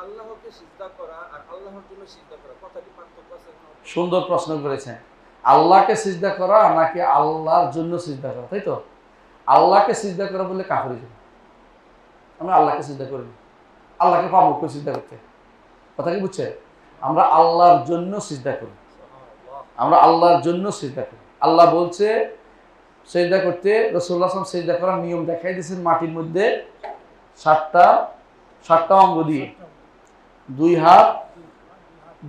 আল্লাহকে সিজদা করা আর আল্লাহর জন্য সিজদা করা কথাটি পার্থক্য আছে? সুন্দর প্রশ্ন করেছেন। আল্লাহকে সিজদা করা নাকি আল্লাহর জন্য সিজদা করা, তাই তো? আল্লাহকে সিজদা করা বললে কাফির হয়ে যাবে। আমরা আল্লাহকে সিজদা করি না, আল্লাহকে পাবো করে সিজদা করতে, কথা কি বুঝছে? আমরা আল্লাহর জন্য সিজদা করি, আমরা আল্লাহর জন্য সিজদা করি। আল্লাহ বলছে সিজদা করতে, রাসূলুল্লাহ সাল্লাল্লাহু আলাইহি ওয়াসাল্লাম সিজদা করার নিয়ম দেখাই দিয়েছেন মাটির মধ্যে সাতটা অঙ্গ দিয়ে, 2 হাত,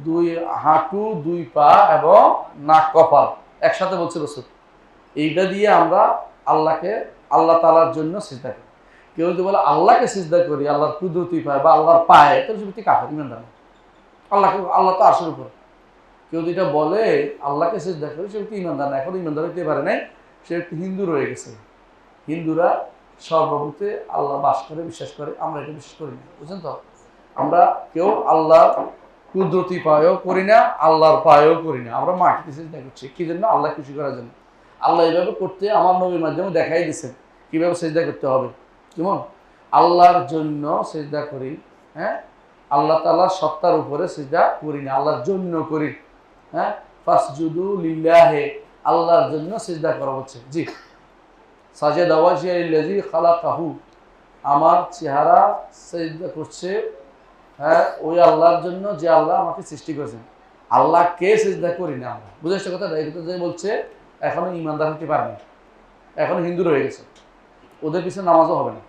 2 হাঁটু, 2 পা এবং নাক কপাল একসাথে বলছে রাসূল। এইটা দিয়ে আমরা আল্লাহকে, আল্লাহ তাআলার জন্য সিজদা করি। কেউ যদি বলে আল্লাহকে সিজদা করি, আল্লাহর কুদরতি পায় বা আল্লাহর পায়, তাহলে সেটি কাফের, ইমানদার না। আল্লাহ তো আরশের উপর। কেউ যেটা বলে আল্লাহকে সিজদা করি, সে ব্যক্তি ইমানদার না। এখন ইমানদার হইতে পারে নাই, সে একটি হিন্দু রয়ে গেছে। হিন্দুরা সর্বভূতে আল্লাহ বাস করে, বিশ্বাস করে, আমরা এটা বিশ্বাস করি না, বুঝছেন তো? আমরা কেউ আল্লাহ কুদরতি পায়ও করি না, আল্লাহর পায়ও করি না, আমরা মাটিতে সিজদা করছি। কি জন্য? আল্লাহ খুশি করার জন্য। আল্লাহ এইভাবে করতে আমার নবীর মাধ্যমে দেখাই দিয়েছেন কিভাবে সিজদা করতে হবে। কেমন? আল্লাহর জন্য সিজদা করি, হ্যাঁ, আল্লাহ তাআলার সত্তার উপরে সিজদা করি না, আল্লাহর জন্য করি। হ্যাঁ, ফাসজুদু লিল্লাহি, আল্লাহর জন্য সিজদা করা হচ্ছে। জি, সাজাদা ওয়াজহিয়া লিল্লাযী খালাকাহু, আমার চেহারা সিজদা করছে, হ্যাঁ, ওই আল্লাহর জন্য যে আল্লাহ আমাকে সৃষ্টি করেছেন। আল্লাহকে সিজদা করি না আমরা, বুঝেছো কথা? এটা যে বলছে এখনো ইমানদার হতে পারেনি, এখনো হিন্দু রয়ে গেছে, ওদের পিছনে নামাজও হবে না।